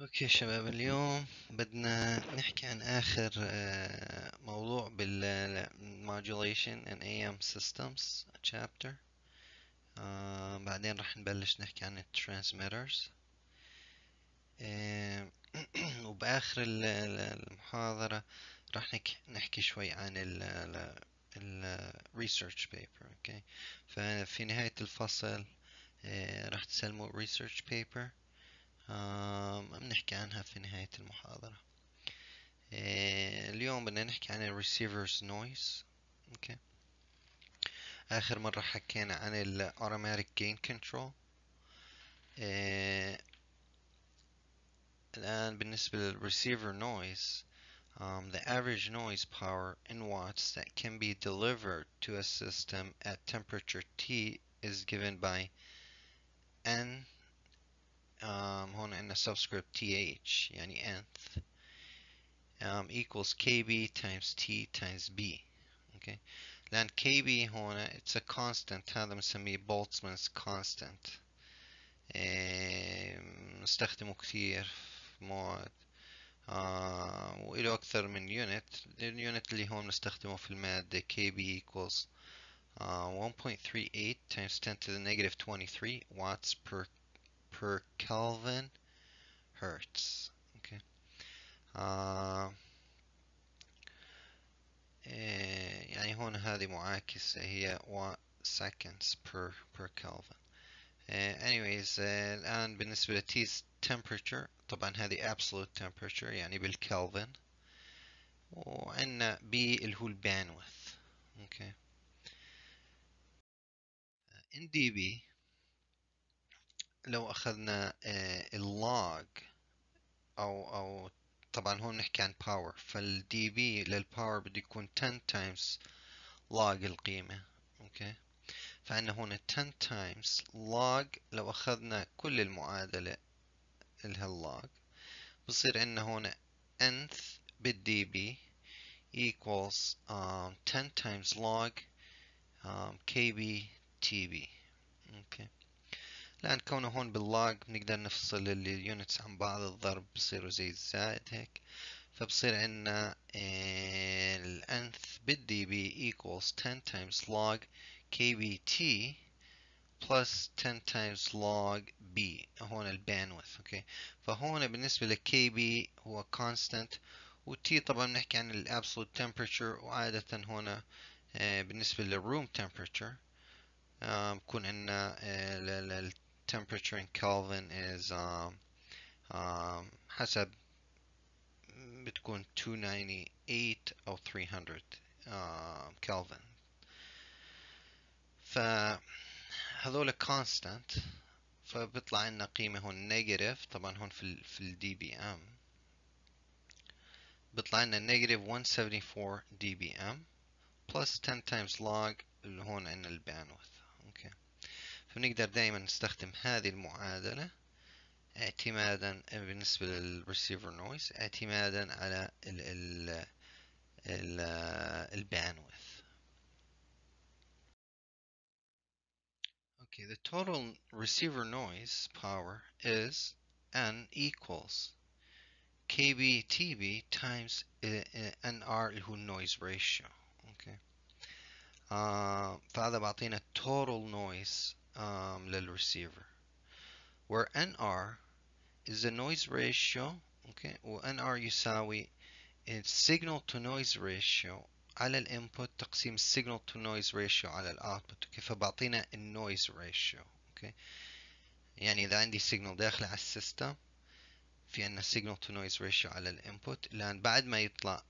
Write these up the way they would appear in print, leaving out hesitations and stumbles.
اوكي شباب، اليوم بدنا نحكي عن اخر موضوع بال Modulation and AM Systems chapter. بعدين راح نبلش نحكي عن ال Transmitters. وبآخر المحاضرة راح نحكي شوي عن ال Research Paper. اوكي، ففي نهاية الفصل راح تسلموا Research Paper. بنحكي عنها في نهاية المحاضرة. اليوم بدنا نحكي عن ال Receiver's Noise. اوكي، آخر مرة حكينا عن ال Automatic Gain Control. الآن بالنسبة لل Receiver Noise, the average noise power in watts that can be delivered to a system at temperature T is given by N. هون عندنا subscript TH يعني nth, equals KB times T times B. Okay, لأن KB هون it's a constant, هذا بنسميه Boltzmann's constant. نستخدمه كثير في مواد وإله أكثر من يونت. اليونت اللي هون نستخدمه في المادة KB equals 1.38 times 10 to the negative 23 watts per Kelvin Hertz. Okay. يعني هون هذه معاكسة هي seconds per Kelvin. anyways, الآن بالنسبة ل T temperature, طبعا هذه absolute temperature يعني بالكلفن. وعندنا B اللي هو الباندويث. اوكي، in dB لو أخذنا اللوج أو طبعا هون نحكي عن power، فالدي بي للباور بده يكون 10 times log القيمة. اوكي، فعندنا هون 10 times log. لو أخذنا كل المعادلة الهاللوج بصير عندنا هون nth بالدي بي equals 10 times log kb tb. اوكي، لأن كونه هون باللوج بنقدر نفصل اليونتس عن بعض، الضرب بصيروا زي الزائد هيك، فبصير عندنا ال nth بالدي بي equals 10 times log kbt plus 10 times log b. هون الباندويث. اوكي، فهون بالنسبة ل kb هو constant، و t طبعا بنحكي عن ال absolute temperature. وعادة هون بالنسبة لل room temperature بكون عندنا ال temperature in Kelvin is حسب بتكون 298 أو 300 Kelvin. فهذول constant، فبيطلع عندنا قيمة هون نيجاتيف. طبعا هون في الدي بي ام بيطلع لنا نيجاتيف 174 دي بي ام بلس 10 times log اللي هون عندنا الباندويث. اوكي، فبنقدر دائما نستخدم هذه المعادلة اعتمادا بالنسبة للريسيفر نويز، اعتمادا على الباندويث. Okay, the total receiver noise power is N equals KBTB times NR اللي هو noise ratio. Okay. فهذا بعطينا total noise للreceiver, where NR is the noise ratio. Okay, و NR يساوي signal to noise ratio على الانبوت تقسيم signal to noise ratio على الاوتبوت. اوكي، فبعطينا النويز ريشيو. اوكي، يعني اذا عندي signal داخل على السيستم في عندنا signal to noise ratio على الانبوت، لان بعد ما يطلع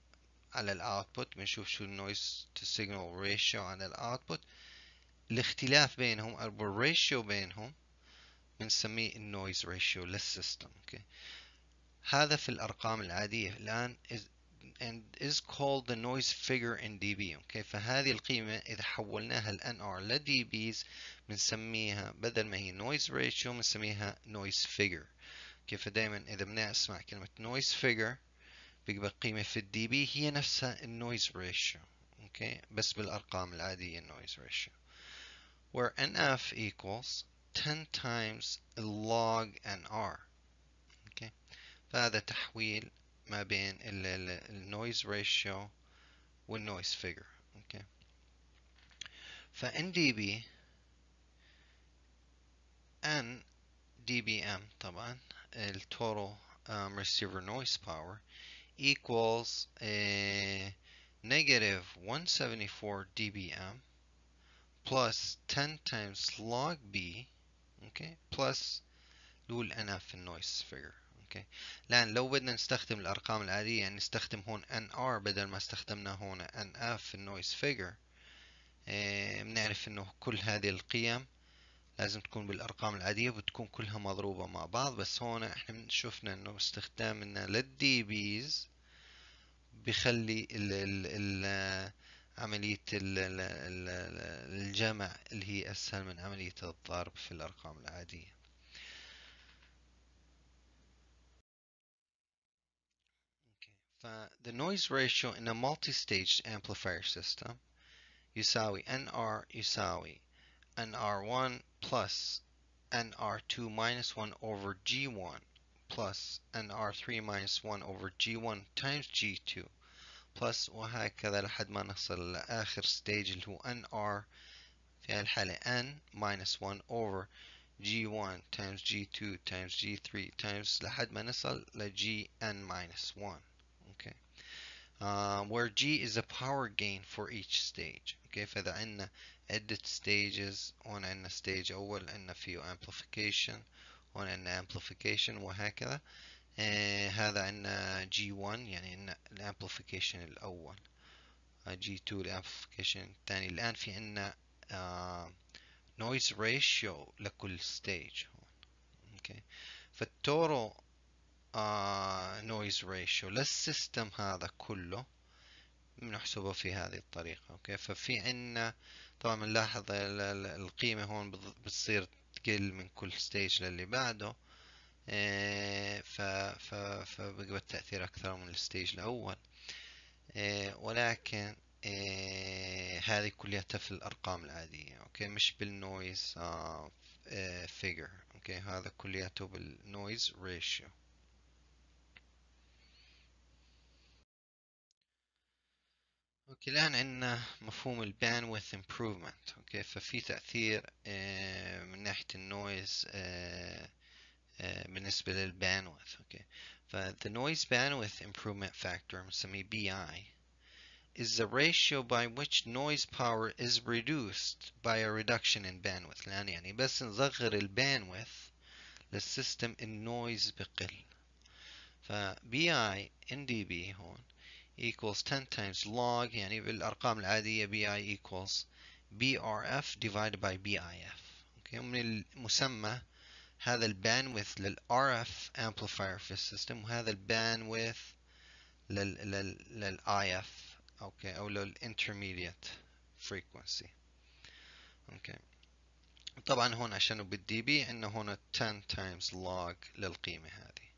على الاوتبوت بنشوف شو النويز to signal ratio على الاوتبوت. الاختلاف بينهم او الريشيو بينهم بنسميه النويز ريشيو للسيستم. اوكي، هذا في الارقام العادية الان and is called the noise figure in dB. اوكي، فهذه القيمة اذا حولناها ال NR ل dBs بنسميها بدل ما هي noise ratio بنسميها noise figure. اوكي، فدايما اذا بنسمع كلمة noise figure بيبقى القيمة في الدي بي هي نفسها النويز ريشيو. اوكي، بس بالارقام العادية النويز ريشيو، where NF equals 10 times log NR. اوكي، فهذا تحويل ما بين النويز ريشيو والنويز فيجر. اوكي. ف NDB N dBm طبعا ال total receiver noise power equals negative 174 dBm plus 10 times log B. okay plus اللي هو الNF في النويز فيجر. اوكي. الآن لو بدنا نستخدم الأرقام العادية، يعني نستخدم هون NR بدل ما استخدمنا هون NF في النويز فيجر، بنعرف انه كل هذه القيم لازم تكون بالأرقام العادية، بتكون كلها مضروبة مع بعض. بس هون احنا شفنا انه باستخدامنا للدي بيز بخلي عملية الجمع اللي هي أسهل من عملية الضرب في الأرقام العادية. ف the noise ratio in a multi-stage amplifier system يساوي NR يساوي NR1 plus NR2 minus 1 over G1 plus NR3 minus 1 over G1 times G2 plus وهكذا لحد ما نصل لآخر stage اللي هو NR في هالحالة N minus 1 over G1 times G2 times G3 times لحد ما نصل ل Gn minus 1. Okay. Where G is the power gain for each stage. Okay. فإذا عندنا عدة stages، هون عندنا stage أول عندنا فيه amplification، هون عندنا amplification وهكذا. هذا عندنا G1 يعني عندنا الامplification الأول، G2 الامplification الثاني. الآن في عندنا noise ratio لكل stage. اوكي. فالتورال noise ratio للسيستم هذا كله بنحسبه في هذه الطريقة. اوكي. ففي عندنا طبعا بنلاحظ القيمة هون بتصير تقل من كل ستيج للي بعده، فبيبقى التأثير أكثر من الستيج الأول. ولكن هذه كلها في الأرقام العادية. أوكي. مش بالنويز فيجر. أوكي. هذا كلياته بالنويز ريشيو. أوكي. الآن عندنا مفهوم الباندويث improvement. أوكي. ففي تأثير من ناحية النويز بالنسبة للباندويث. أوكي. ف the noise bandwidth improvement factor بنسميه BI is the ratio by which noise power is reduced by a reduction in bandwidth. الآن يعني بس نصغر الباندويث للسيستم النويز بقل. ف BI in dB هون equals 10 times log، يعني بالأرقام العادية BI equals BRF divided by BIF. okay. ومن المسمى هذا الباندويث للRF amplifier في السيستم، وهذا الباندويث للIF اوكي او للintermediate frequency. اوكي. طبعا هون عشان بالدي بي عندنا هون 10 times log للقيمة هذه،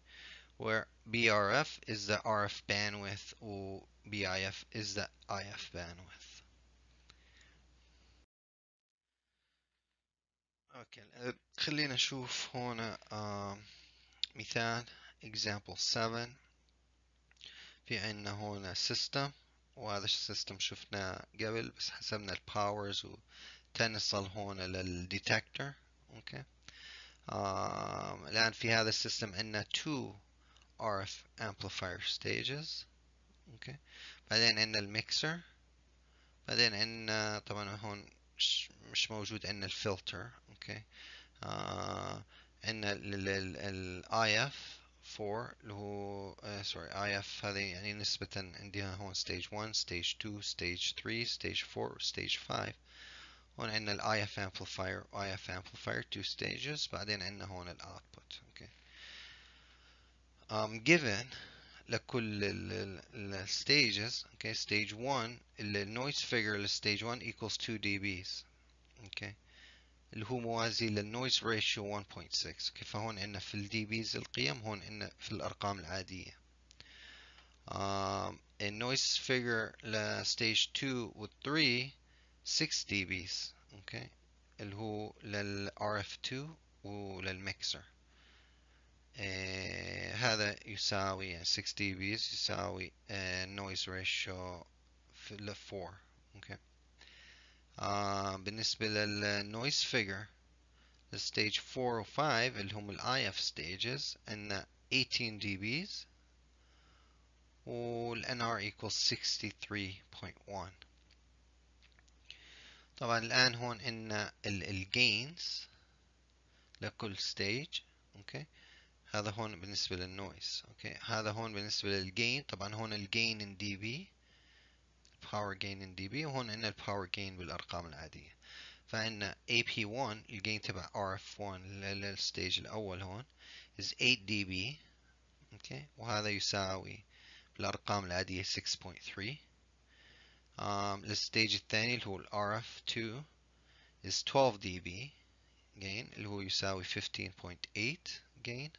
where BRF is the RF bandwidth و BIF is the IF bandwidth. اوكي. خلينا نشوف هون مثال example 7. في عندنا هون system، وهذا السيستم شفناه قبل بس حسبنا الباورز وتنصل هون للديتكتور. اوكي. الآن في هذا السيستم عندنا 2 RF amplifier stages. اوكي. بعدين عندنا الميكسر، بعدين عندنا طبعا هون مش موجود عندنا الفلتر. اوكي. عندنا ال IF 4 اللي هو سوري IF هذه يعني نسبة عندها هون stage 1 stage 2 stage 3 stage 4 stage 5. هون عندنا ال IF amplifier IF amplifier 2 stages. بعدين عندنا هون ال output. اوكي. given لكل ال stages. اوكي. stage 1 ال noise figure ل stage 1 equals 2 dBs. اوكي. اللي هو موازي للنويز ريشيو 1.6. كيف هون عندنا في الدي بيز القيم، هون عندنا في الأرقام العادية. النويز فيجر لستيج 2 و 3 6 دي بيز. اوكي. اللي هو لل RF2 وللميكسر. هذا يساوي يعني 6 دي بيز يساوي noise ratio 4. اوكي. بالنسبة للنويز figure الستيج 4 و 5 اللي هم الاي اف stages عندنا 18 دي بيز وال NR equals 63.1. طبعا الآن هون إن الجينز لكل ستيج. اوكي. هذا هون بالنسبة للنويز. اوكي. هذا هون بالنسبة للجين. طبعا هون الجين ان دي بي، power gain in dB، وهون عندنا الباور جين بالأرقام العادية. فعندنا AP1 الجين تبع RF1 للستيج الأول هون is 8 dB. اوكي. وهذا يساوي بالأرقام العادية 6.3. الستيج الثاني اللي هو ال RF2 is 12 dB gain اللي هو يساوي 15.8 gain.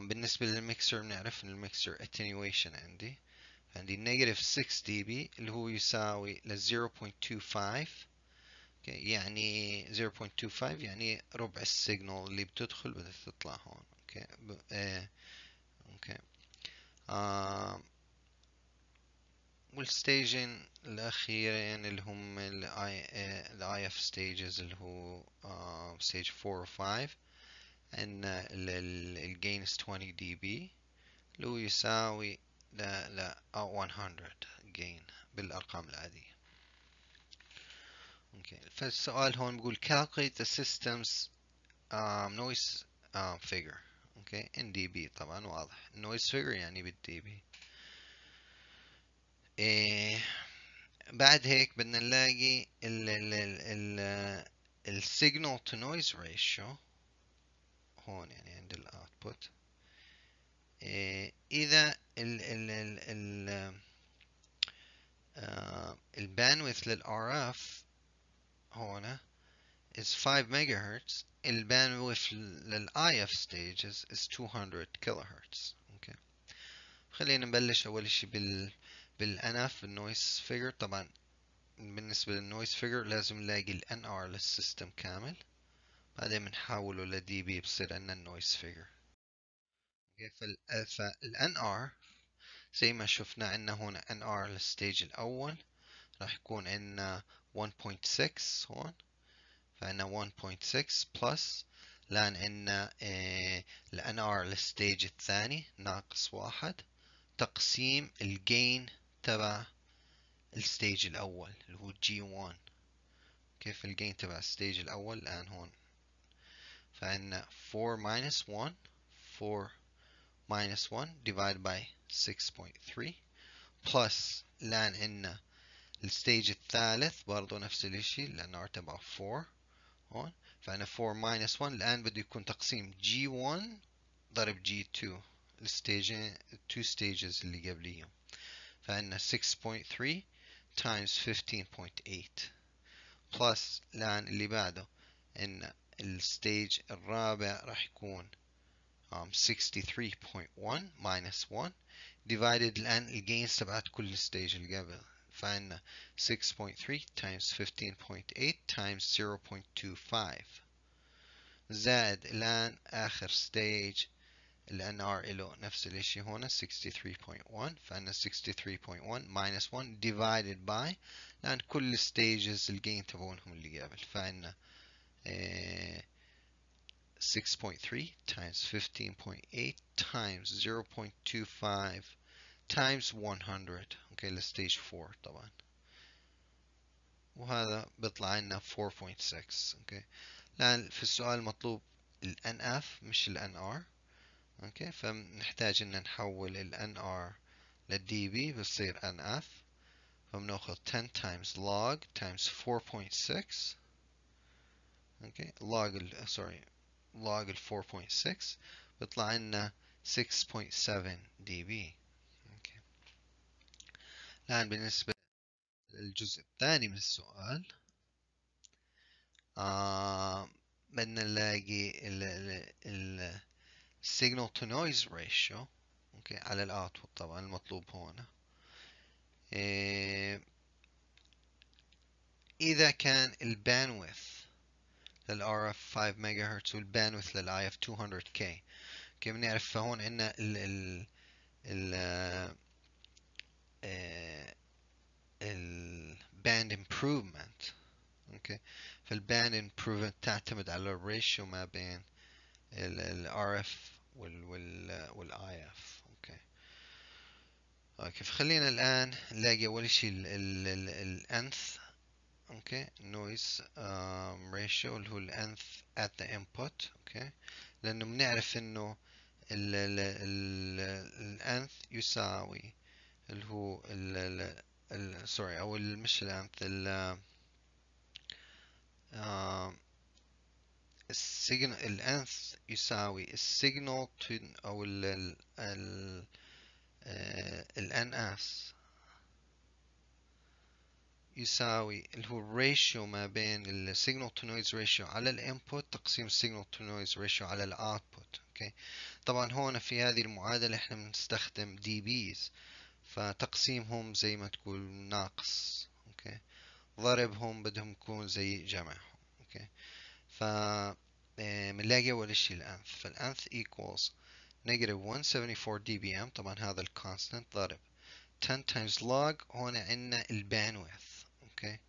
بالنسبة للميكسر بنعرف ان الميكسر attenuation عندي negative 6 dB اللي هو يساوي ل 0.25. يعني 0.25 يعني ربع السيجنال اللي بتدخل بدها تطلع هون. اوكي. اوكي. والستيجين الأخيرين اللي هم الاي اف ستيجز اللي هو ستيج 4 و 5 عندنا الجين 20 دي بي اللي هو يساوي ل 100 جين بالأرقام العادية. اوكي. فالسؤال هون بيقول calculate the system's noise figure. اوكي. in dB طبعا واضح noise figure يعني بالدي بي. بعد هيك بدنا نلاقي ال signal to noise ratio هون يعني عند ال output. إذا ال bandwidth لل RF هون is 5 megahertz. ال bandwidth لل IF stages is 200 kilohertz. اوكي. خلينا نبلش أول شي بالNF النويز figure. طبعا بالنسبة للنويز figure لازم نلاقي ال NR للسيستم كامل، بعدين بنحوله ل dB بصير عندنا النويز figure. فال NR زي ما شفنا عندنا هون NR للستيج الأول راح يكون عندنا 1.6 هون. فعندنا 1.6 بلس لان عندنا ال NR للستيج الثاني ناقص 1 تقسيم الجين تبع الستيج الأول اللي هو G1. كيف الجين تبع الستيج الأول الآن هون؟ فعندنا 4 minus 1 4 minus 1 divided by 6.3 plus الآن عندنا الستيج الثالث برضو نفس الاشي لأن R تبع 4 هون. فأنا 4 minus 1 الآن بده يكون تقسيم G1 ضرب G2 الستيجين 2 stages اللي قبليهم. فعندنا 6.3 times 15.8 plus الآن اللي بعده إن الستيج الرابع راح يكون 63.1 minus 1 divided الآن الجينز تبعت كل ستيج اللي قبل. فعندنا 6.3 times 15.8 times 0.25 زائد الآن آخر ستيج ال NR له نفس الاشي هنا 63.1. فعندنا 63.1 minus 1 divided by لأن كل stages الجين تبعونهم اللي قبل. فعندنا 6.3 times 15.8 times 0.25 times 100. اوكي لستيج 4 طبعا. وهذا بيطلع لنا 4.6. اوكي. الآن في السؤال مطلوب ال NF مش ال NR. اوكي. فنحتاج ان نحول ال NR لل dB بصير NF. فبناخذ 10 times log times 4.6. اوكي. log ال 4.6 بيطلع لنا 6.7 dB. اوكي. الآن بالنسبة للجزء الثاني من السؤال بدنا نلاقي ال signal to noise ratio. اوكي على الاوتبوت طبعا المطلوب هون. اذا كان الباندويث للRF 5 ميجا هرتز والباندويث للIF 200K. كيف بنعرف؟ فهون عندنا ال الباند امبروفمنت. اوكي، فالباند امبروفمنت تعتمد على الريشيو ما بين الRF والIF. اوكي اوكي، فخلينا الآن نلاقي أول شيء الانث. اوكي، noise ratio اللي هو الانث at the input. اوكي، لأنه بنعرف إنه الانث يساوي اللي هو سوري، أو مش الانث، السيجنال. الانث يساوي السيجنال أو الNS يساوي اللي هو الريشيو ما بين السيجنال تو نويز ريشيو على الانبوت تقسيم السيجنال تو نويز ريشيو على الاوتبوت. اوكي، طبعا هون في هذه المعادلة احنا بنستخدم دي بيز، فتقسيمهم زي ما تقول ناقص. اوكي، ضربهم بدهم يكون زي جمعهم. اوكي، ف بنلاقي اول شيء الانث، فالانث equals negative 174 dBm. طبعا هذا الكونستنت ضرب 10 times log. هون عندنا الباندويث. اوكي،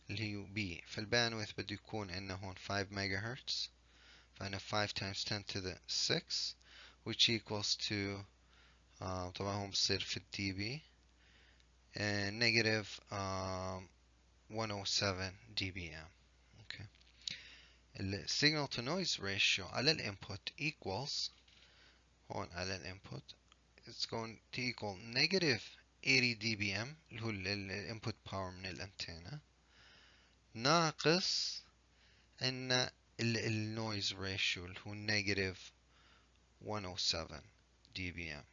اللي هي B، فالباندويث بده يكون عندنا هون 5 ميجا هرتز، فعندنا 5 times 10 to the 6 which equals to طبعا هون بصير في الدي بي negative 107 دي بي ام. اوكي، ال signal to noise ratio على الانبوت equals هون على الانبوت it's going to equal negative 80 dBm اللي هو الانبوت باور من الانتينا، ناقص ان النويز ريشيو اللي هو نيجاتيف 107 دي بي ام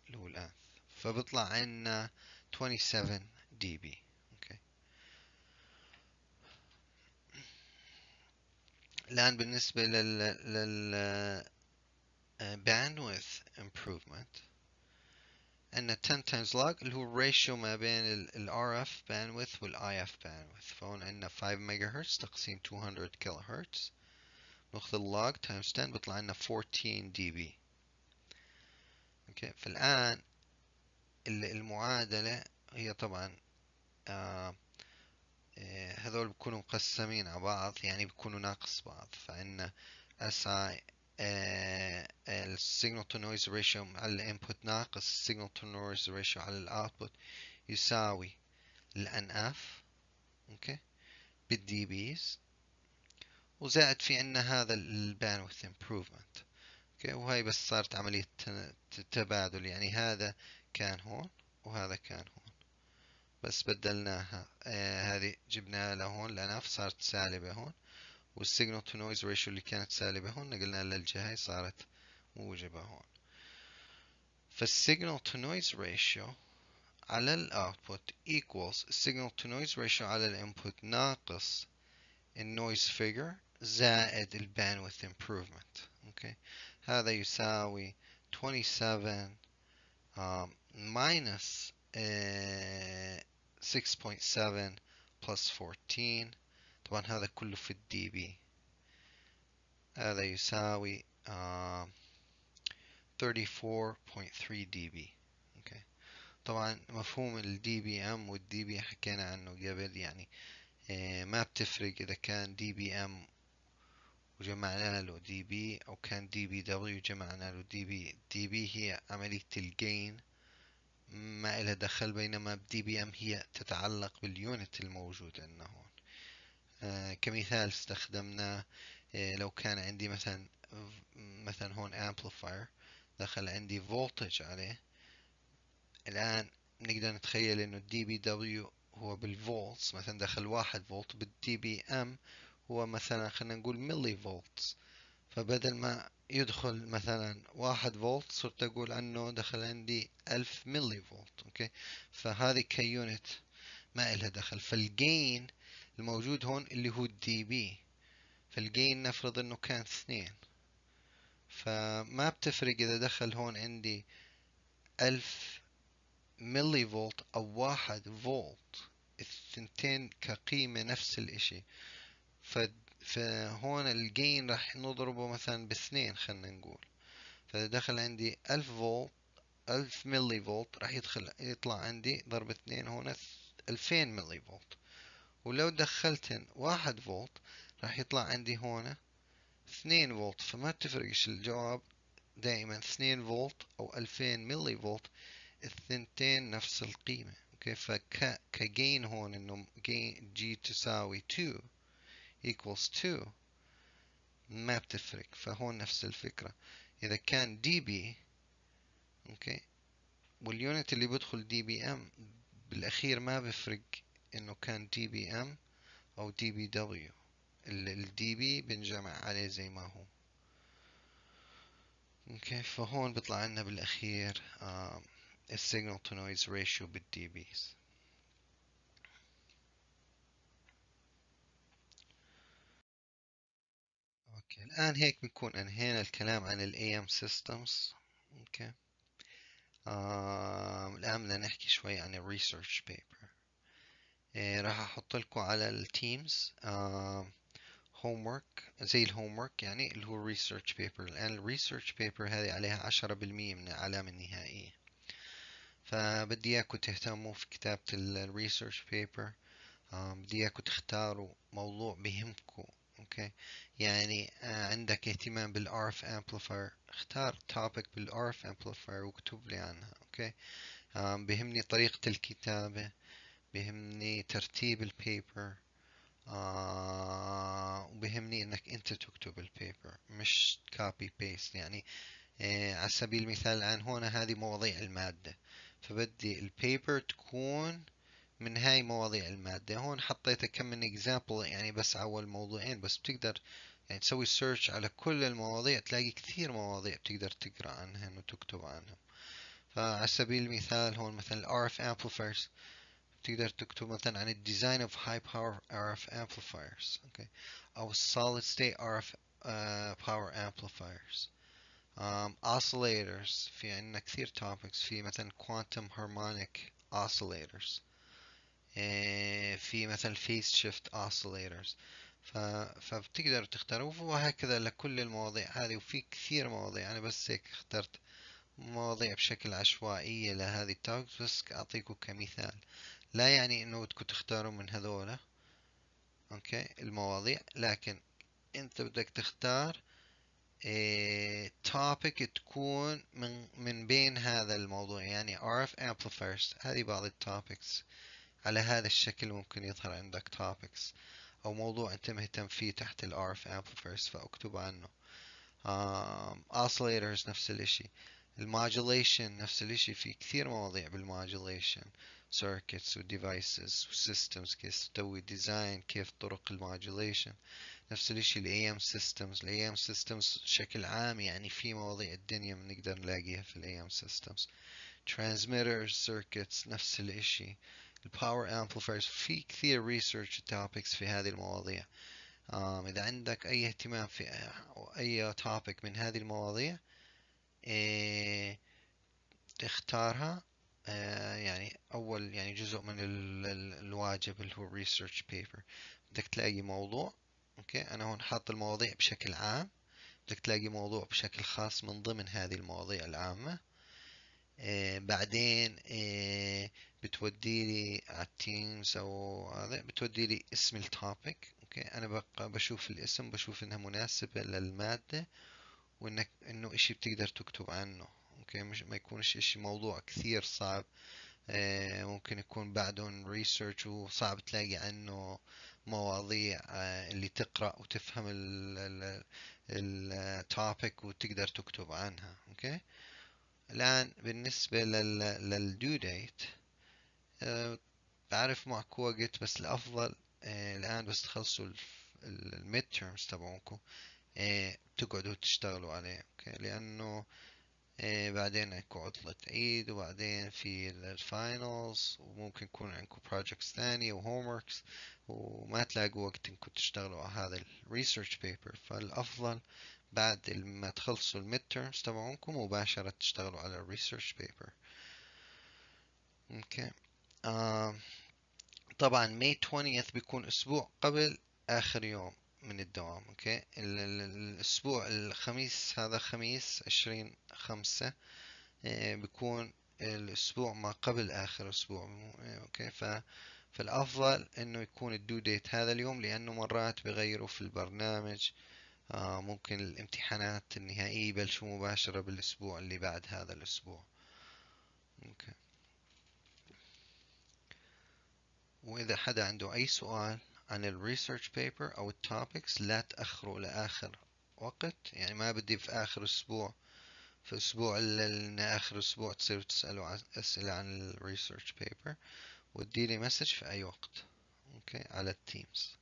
اللي هو الانث، فبيطلع عنا 27 دي بي. اوكي، الان بالنسبة لل bandwidth improvement عندنا 10 times log اللي هو الريشيو ما بين ال RF bandwidth وال IF bandwidth، فهون عندنا 5 ميجا هرتز تقسيم 200 كيلو هرتز، ناخذ اللوج times 10 بيطلع لنا 14 دي بي. اوكي، فالآن المعادلة هي طبعا هذول بيكونوا مقسمين على بعض، يعني بيكونوا ناقص بعض، فعندنا SI السيجنال تو نويز ريشيو على الانبوت ناقص السيجنال تو نويز ريشيو على الاوتبوت يساوي NF. اوكي، بالدي بيز، وزائد في عندنا هذا الباندويث امبروفمنت. اوكي، وهي بس صارت عملية تبادل، يعني هذا كان هون وهذا كان هون، بس بدلناها. هذه جبناها لهون لنف صارت سالبة هون، والسيجنال تو نويز ريشيو اللي كانت سالبة هون نقلنا للجهة هي صارت موجبة هون. فالسيجنال تو نويز ريشيو على الاوتبوت equals السيجنال تو نويز ريشيو على الانبوت ناقص النويز فيجر زائد الباندويث امبروفمنت. اوكي، هذا يساوي 27 minus 6.7 plus 14. طبعا هذا كله في الدي بي، هذا يساوي 34.3 دي بي. اوكي، طبعا مفهوم الدي بي ام والدي بي حكينا عنه قبل، يعني ما بتفرق اذا كان دي بي ام وجمعنا له دي بي او كان دي بي دبليو جمعنا له دي بي. دي بي هي عملية الجين ما إلها دخل، بينما دي بي ام هي تتعلق باليونت الموجود عندنا هون. كمثال استخدمنا لو كان عندي مثلا هون amplifier دخل عندي voltage عليه، الآن نقدر نتخيل إنه الدي بي دبليو هو بالفولتس، مثلا دخل 1 فولت، بالدي بي ام هو مثلا خلينا نقول ملي فولتس، فبدل ما يدخل مثلا 1 فولت صرت أقول عنه دخل عندي 1000 ملي فولت. أوكي، فهذه كيونت ما إلها دخل. فالجين الموجود هون اللي هو الدي بي، فالجين نفرض إنه كان 2، فما بتفرق إذا دخل هون عندي 1000 ملي فولت أو 1 فولت، الثنتين كقيمة نفس الإشي. فهون الجين راح نضربه مثلا باثنين خلينا نقول. فإذا دخل عندي 1000 فولت، 1000 ملي فولت، راح يطلع عندي ضرب اثنين هون 2000 ملي فولت. ولو دخلتن 1 فولت راح يطلع عندي هون 2 فولت. فما تفرقش الجواب، دائما 2 فولت أو 2000 ملي فولت، الثنتين نفس القيمة. اوكي، كجين هون انه جي تساوي 2 equals 2، ما بتفرق. فهون نفس الفكرة. إذا كان دي بي، اوكي، واليونت اللي بدخل دي بي ام بالأخير ما بفرق إنه كان دي بي ام أو دي بي دبليو، الدي بي بنجمع عليه زي ما هو. اوكي، فهون بيطلع عنا بالأخير السيجنال تو نويز ريشيو بالدي بيز. اوكي، الآن هيك بنكون انهينا الكلام عن ال AM systems. اوكي، الآن بدنا نحكي شوي عن ال research paper. راح احط لكم على التيمز homework، زي الهومورك يعني، اللي هو research paper. الآن ال research paper هذه عليها 10% من العلامة النهائية. فبدي اياكم تهتموا في كتابة ال research paper. بدي اياكم تختاروا موضوع بيهمكم. اوكي، يعني عندك اهتمام بالRF amplifier، اختار topic بالRF amplifier واكتب لي عنها. اوكي، بيهمني طريقة الكتابة، بيهمني ترتيب البيبر، وبيهمني انك انت تكتب البيبر مش copy paste. يعني على سبيل المثال الآن هون هذه مواضيع المادة، فبدي البيبر تكون من هاي مواضيع المادة. هون حطيت كم من example يعني بس على أول موضوعين بس. بتقدر يعني تسوي search على كل المواضيع، تلاقي كثير مواضيع بتقدر تقرأ عنها وتكتب عنها. فعلى سبيل المثال هون مثلا ال RF amplifiers، بتقدر تكتب مثلا عن ال design of high power RF amplifiers. okay. أو solid state RF power amplifiers. oscillators، في عندنا كثير topics، في مثلا quantum harmonic oscillators، في مثلا phase shift oscillators. فبتقدر تختار، وهكذا لكل المواضيع هذه. وفي كثير مواضيع، أنا بس هيك اخترت مواضيع بشكل عشوائية لهذه التوبكس بس أعطيكم كمثال. لا يعني إنه بدكم تختاروا من هذولا أوكي المواضيع، لكن أنت بدك تختار topic تكون من بين هذا الموضوع. يعني RF amplifiers، هذه بعض التوبكس على هذا الشكل ممكن يظهر عندك topics أو موضوع أنت مهتم فيه تحت ال RF amplifiers فاكتب عنه. oscillators نفس الاشي. المودulation نفس الاشي، في كثير مواضيع بالمودulation، circuits و devices و systems، كيف تسوي design، كيف طرق المودulation. نفس الاشي ال AM systems. ال AM systems بشكل عام يعني في مواضيع الدنيا بنقدر نلاقيها في ال AM systems. transmitters circuits نفس الاشي. الباور amplifiers، في كثير research topics في هذه المواضيع. إذا عندك أي اهتمام في أي topic من هذه المواضيع إيه تختارها. يعني أول يعني جزء من الواجب اللي هو research paper، بدك تلاقي موضوع. أوكي، أنا هون حاط المواضيع بشكل عام، بدك تلاقي موضوع بشكل خاص من ضمن هذه المواضيع العامة. بعدين بتودي لي على التيمز او هذا، بتودي لي اسم التوبيك. اوكي، انا بقى بشوف الاسم، بشوف انها مناسبة للمادة، وانك انه اشي بتقدر تكتب عنه. اوكي، مش ما يكونش اشي موضوع كثير صعب. ممكن يكون بعدهم ريسيرش وصعب تلاقي عنه مواضيع اللي تقرأ وتفهم التوبيك وتقدر تكتب عنها. اوكي، الآن بالنسبة للدو ديت، بعرف معكم وقت بس الأفضل الآن بس تخلصوا الميد تيرمز تبعونكم تقعدوا تشتغلوا عليه. اوكي، لأنه بعدين عندكم عطلة عيد، وبعدين في الفاينلز، وممكن يكون عندكم projects ثانية وهوموركس، وما تلاقوا وقت انكم تشتغلوا على هذا الريسيرش بيبر. فالأفضل بعد ما تخلصوا الميد تيرمز تبعونكم مباشرة تشتغلوا على الريسيرش بيبر. اوكي، آه طبعا ماي 20 بيكون اسبوع قبل اخر يوم. من الدوام. اوكي، الاسبوع الخميس، هذا خميس 20/5، بيكون الاسبوع ما قبل اخر اسبوع. اوكي، فالافضل انه يكون الدو ديت هذا اليوم، لانه مرات بغيروا في البرنامج. ممكن الامتحانات النهائية يبلشوا مباشرة بالاسبوع اللي بعد هذا الاسبوع. اوكي. واذا حدا عنده اي سؤال عن الريسيرش بيبر او التوبكس، لا تأخروا لآخر وقت. يعني ما بدي في آخر أسبوع، في أسبوع آخر أسبوع تصيروا تسألوا أسئلة عن الريسيرش بيبر، واديلي مسج في أي وقت. أوكي، على التيمز.